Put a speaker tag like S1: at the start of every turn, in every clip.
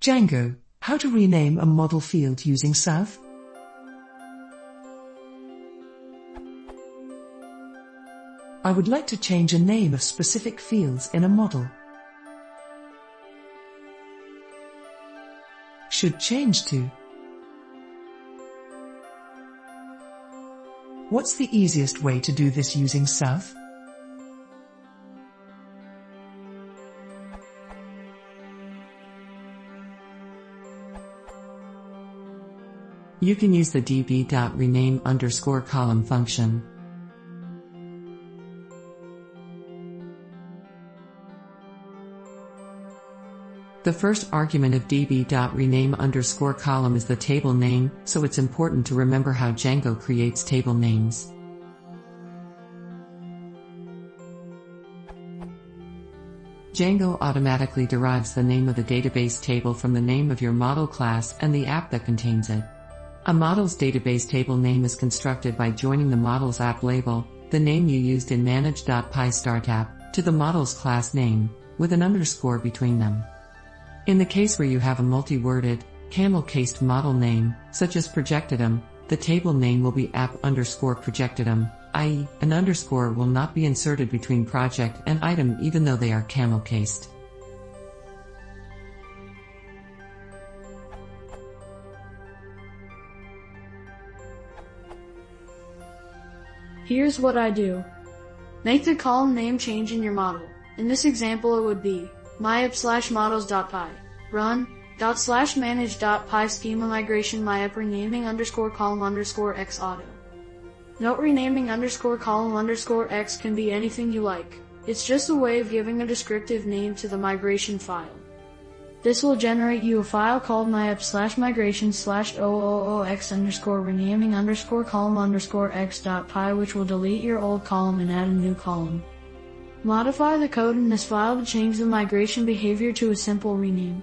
S1: Django, how to rename a model field using South? I would like to change a name of specific fields in a model. Should change to. What's the easiest way to do this using South?
S2: You can use the db.rename_column function. The first argument of db.rename_column is the table name, so it's important to remember how Django creates table names. Django automatically derives the name of the database table from the name of your model class and the app that contains it. A model's database table name is constructed by joining the model's app label, the name you used in manage.py start app, to the model's class name, with an underscore between them. In the case where you have a multi-worded, camel-cased model name, such as projectitum, the table name will be app_projectitum, i.e., an underscore will not be inserted between project and item even though they are camel-cased.
S3: Here's what I do. Make the column name change in your model. In this example it would be myapp/models.py. Run ./manage.py schema migration myapp renaming_column_x auto. Note renaming_column_x can be anything you like. It's just a way of giving a descriptive name to the migration file. This will generate you a file called myapp/migration/000x_renaming_column_x.py, which will delete your old column and add a new column. Modify the code in this file to change the migration behavior to a simple rename.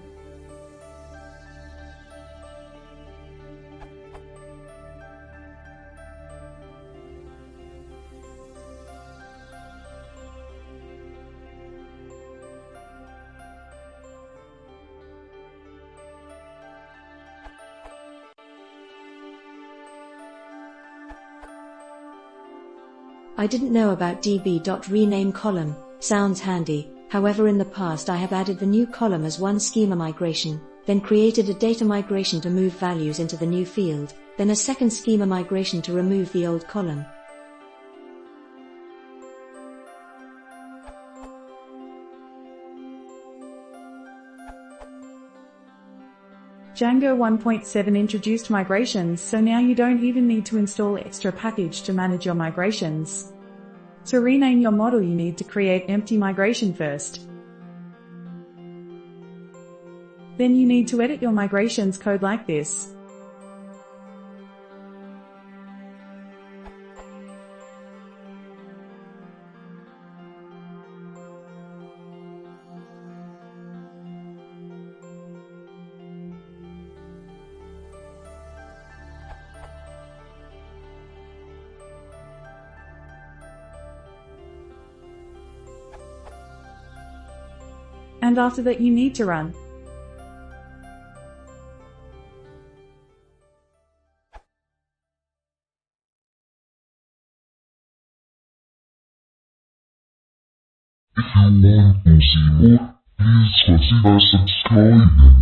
S4: I didn't know about db.rename column, sounds handy. However, in the past I have added the new column as one schema migration, then created a data migration to move values into the new field, then a second schema migration to remove the old column.
S5: Django 1.7 introduced migrations, so now you don't even need to install extra package to manage your migrations. To rename your model you need to create empty migration first. Then you need to edit your migrations code like this. And after that you need to run.
S6: If you want to see more, please consider subscribing.